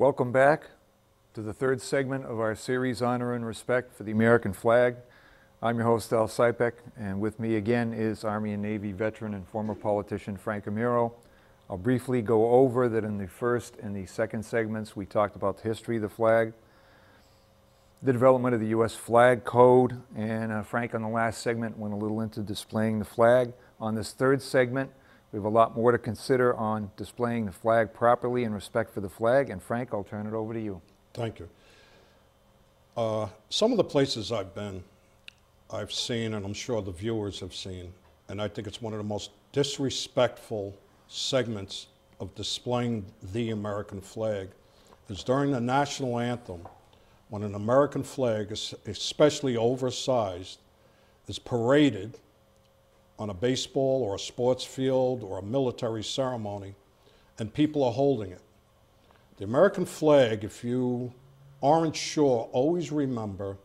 Welcome back to the third segment of our series, Honor and Respect for the American Flag. I'm your host, Al Sipek, and with me again is Army and Navy veteran and former politician Frank Amiro. I'll briefly go over that in the first and the second segments we talked about the history of the flag, the development of the U.S. flag code, and Frank on the last segment went a little into displaying the flag. On this third segment, we have a lot more to consider on displaying the flag properly in respect for the flag. And Frank, I'll turn it over to you. Thank you. Some of the places I've been, I've seen, and I'm sure the viewers have seen, and I think it's one of the most disrespectful segments of displaying the American flag, is during the national anthem, when an American flag, especially oversized, is paraded on a baseball or a sports field or a military ceremony, and people are holding it. The American flag, if you aren't sure, always remember,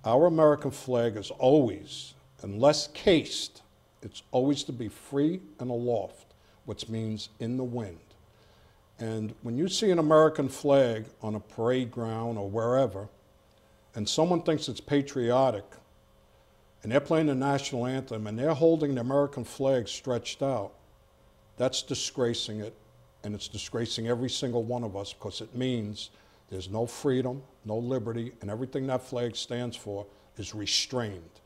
our American flag is always, unless cased, it's always to be free and aloft, which means in the wind. And when you see an American flag on a parade ground or wherever, and someone thinks it's patriotic, and they're playing the national anthem and they're holding the American flag stretched out, that's disgracing it, and it's disgracing every single one of us, because it means there's no freedom, no liberty, and everything that flag stands for is restrained.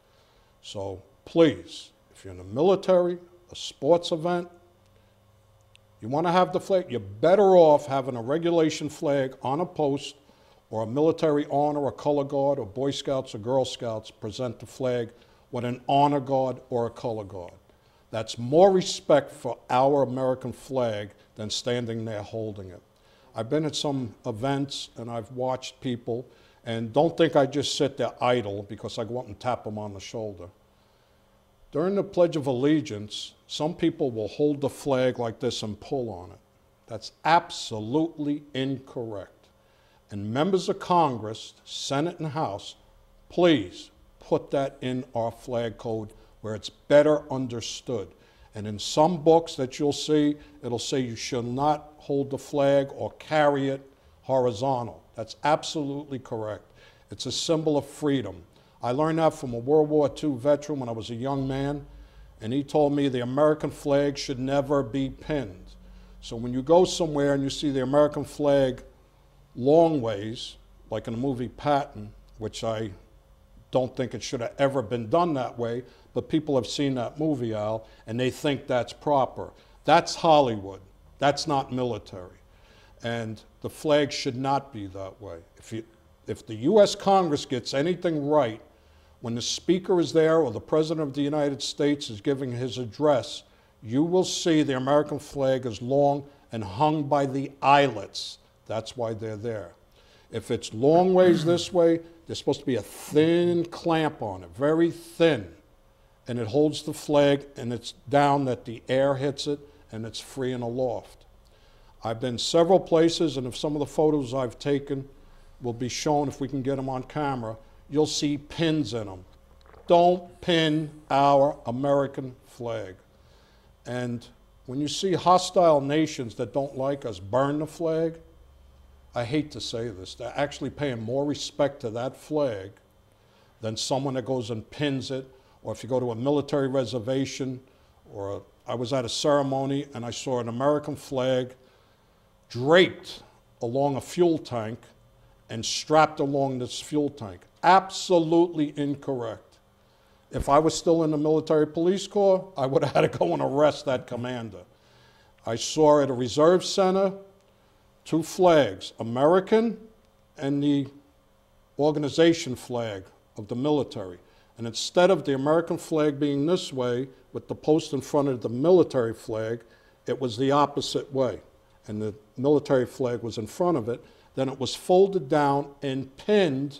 So please, if you're in the military, a sports event, you want to have the flag, you're better off having a regulation flag on a post, or a military honor or color guard or Boy Scouts or Girl Scouts present the flag with an honor guard or a color guard. That's more respect for our American flag than standing there holding it. I've been at some events and I've watched people, and don't think I just sit there idle because I go up and tap them on the shoulder. During the Pledge of Allegiance, some people will hold the flag like this and pull on it. That's absolutely incorrect. And members of Congress, Senate and House, please put that in our flag code where it's better understood. And in some books that you'll see, it'll say you shall not hold the flag or carry it horizontal. That's absolutely correct. It's a symbol of freedom. I learned that from a World War II veteran when I was a young man, and he told me the American flag should never be pinned. So when you go somewhere and you see the American flag long ways, like in the movie Patton, which I don't think it should have ever been done that way, but people have seen that movie, Al, and they think that's proper. That's Hollywood. That's not military. And the flag should not be that way. If the U.S. Congress gets anything right, when the Speaker is there or the President of the United States is giving his address, you will see the American flag is long and hung by the eyelets. That's why they're there. If it's long ways this way, there's supposed to be a thin clamp on it, very thin, and it holds the flag, and it's down that the air hits it, and it's free and aloft. I've been several places, and if some of the photos I've taken will be shown, if we can get them on camera, you'll see pins in them. Don't pin our American flag. And when you see hostile nations that don't like us burn the flag, I hate to say this, they're actually paying more respect to that flag than someone that goes and pins it, or if you go to a military reservation, or I was at a ceremony and I saw an American flag draped along a fuel tank and strapped along this fuel tank. Absolutely incorrect. If I was still in the military police corps, I would have had to go and arrest that commander. I saw at a reserve center two flags, American and the organization flag of the military. And instead of the American flag being this way with the post in front of the military flag, it was the opposite way. And the military flag was in front of it. Then it was folded down and pinned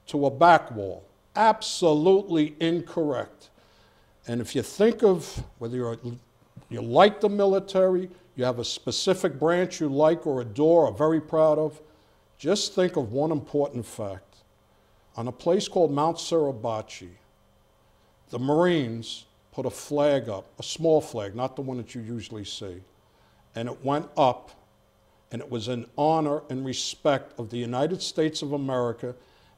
to a back wall. Absolutely incorrect. And if you think of whether you like the military, you have a specific branch you like or adore or are very proud of, just think of one important fact. On a place called Mount Suribachi, the Marines put a flag up, a small flag, not the one that you usually see, and it went up and it was in honor and respect of the United States of America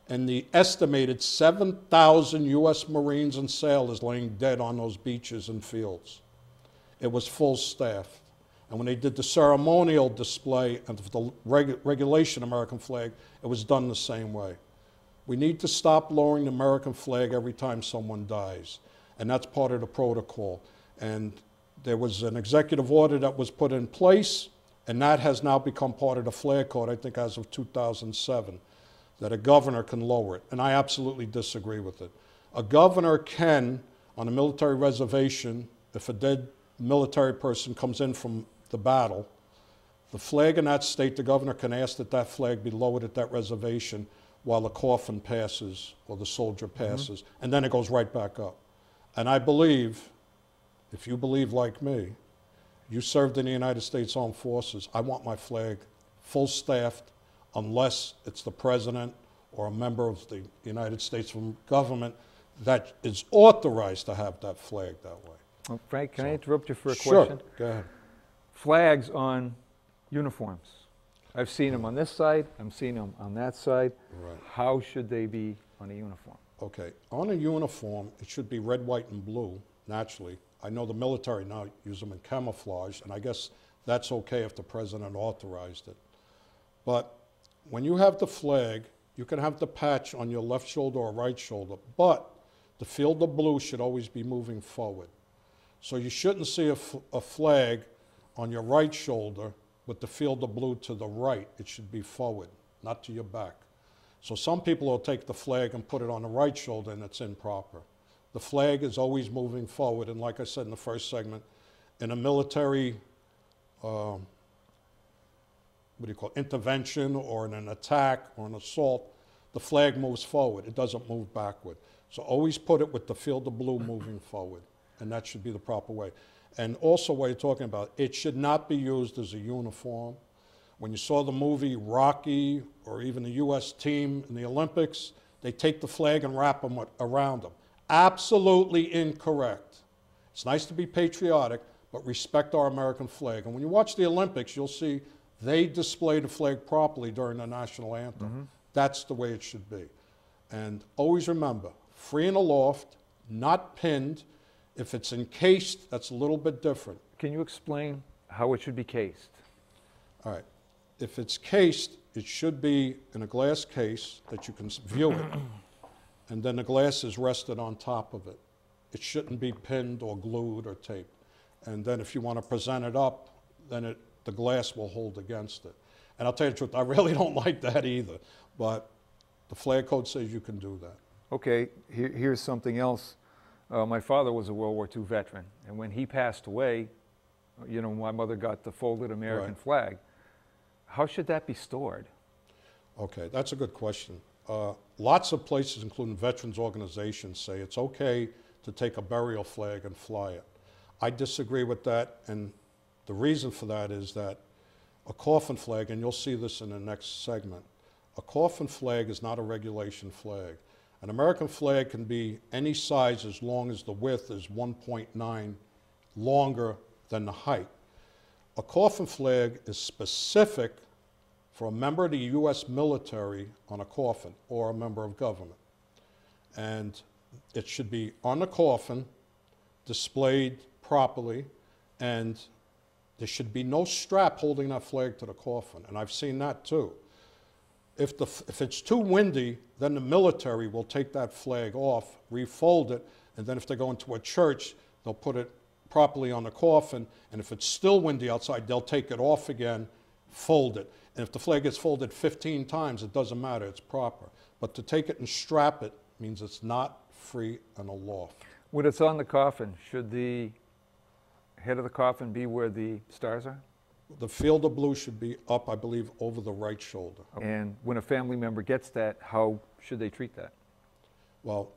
and the estimated 7,000 U.S. Marines and sailors laying dead on those beaches and fields. It was full staffed. And when they did the ceremonial display of the regulation American flag, it was done the same way. We need to stop lowering the American flag every time someone dies. And that's part of the protocol. And there was an executive order that was put in place, and that has now become part of the flag code, I think as of 2007, that a governor can lower it. And I absolutely disagree with it. A governor can, on a military reservation, if a dead military person comes in from the battle, the flag in that state, the governor can ask that that flag be lowered at that reservation while the coffin passes or the soldier passes, and then it goes right back up. And I believe, if you believe like me, you served in the United States Armed Forces, I want my flag full staffed unless it's the president or a member of the United States government that is authorized to have that flag that way. Well, Frank, can I interrupt you for a Sure, question? go ahead. Flags on uniforms. I've seen them on this side, I'm seeing them on that side. Right. How should they be on a uniform? Okay, on a uniform, it should be red, white, and blue, naturally. I know the military now use them in camouflage, and I guess that's okay if the president authorized it. But when you have the flag, you can have the patch on your left shoulder or right shoulder, but the field of blue should always be moving forward. So you shouldn't see a flag on your right shoulder with the field of blue to the right. It should be forward, not to your back. So some people will take the flag and put it on the right shoulder, and it's improper. The flag is always moving forward, and like I said in the first segment, in a military intervention or in an attack or an assault, the flag moves forward. It doesn't move backward. So always put it with the field of blue moving forward, and that should be the proper way. And also what you're talking about, it should not be used as a uniform. When you saw the movie Rocky or even the U.S. team in the Olympics, they take the flag and wrap them around them. Absolutely incorrect. It's nice to be patriotic, but respect our American flag. And when you watch the Olympics, you'll see they display the flag properly during the national anthem. That's the way it should be. And always remember, free and aloft, not pinned. If it's encased, that's a little bit different. Can you explain how it should be cased? All right. If it's cased, it should be in a glass case that you can view it, and then the glass is rested on top of it. It shouldn't be pinned or glued or taped. And then if you want to present it up, then the glass will hold against it. And I'll tell you the truth, I really don't like that either, but the flag code says you can do that. Okay, here's something else. My father was a World War II veteran, and when he passed away, you know, my mother got the folded American flag. How should that be stored? Okay, that's a good question. Lots of places, including veterans organizations, say it's okay to take a burial flag and fly it. I disagree with that, and the reason for that is that a coffin flag, and you'll see this in the next segment, a coffin flag is not a regulation flag. An American flag can be any size as long as the width is 1.9 longer than the height. A coffin flag is specific for a member of the U.S. military on a coffin or a member of government. And it should be on the coffin, displayed properly, and there should be no strap holding that flag to the coffin. And I've seen that too. If it's too windy, then the military will take that flag off, refold it, and then if they go into a church, they'll put it properly on the coffin, and if it's still windy outside, they'll take it off again, fold it. And if the flag gets folded 15 times, it doesn't matter, it's proper. But to take it and strap it means it's not free and aloft. When it's on the coffin, should the head of the coffin be where the stars are? The field of blue should be up, I believe, over the right shoulder. And when a family member gets that, how should they treat that? Well,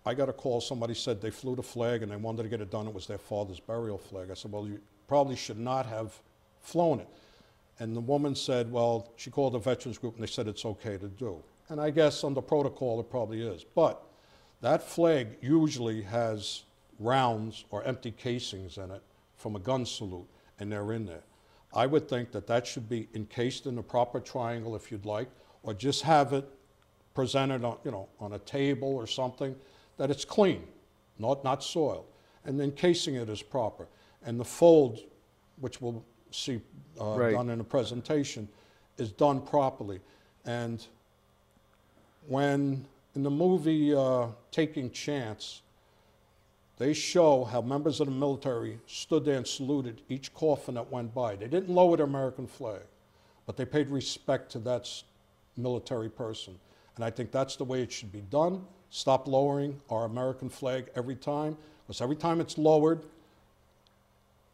I got a call, somebody said they flew the flag and they wanted to get it done, it was their father's burial flag. I said, well, you probably should not have flown it. And the woman said, well, she called the veterans group and they said it's okay to do. And I guess under protocol it probably is. But that flag usually has rounds or empty casings in it from a gun salute, and they're in there. I would think that that should be encased in the proper triangle if you'd like, or just have it presented on, on a table or something, that it's clean, not soiled. And then casing it is proper. And the fold, which we'll see Right. done in a presentation, is done properly. And when in the movie Taking Chance, they show how members of the military stood there and saluted each coffin that went by. They didn't lower the American flag, but they paid respect to that military person. And I think that's the way it should be done. Stop lowering our American flag every time, because every time it's lowered,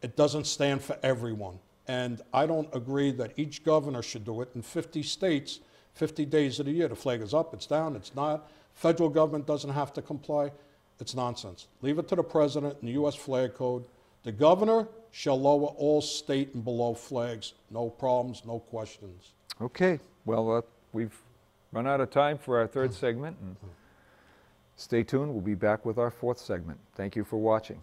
it doesn't stand for everyone. And I don't agree that each governor should do it. In 50 states, 50 days of the year, the flag is up, it's down, it's not. Federal government doesn't have to comply. It's nonsense. Leave it to the president and the U.S. flag code. The governor shall lower all state and below flags. No problems, no questions. Okay, well, we've run out of time for our third segment. And stay tuned, we'll be back with our fourth segment. Thank you for watching.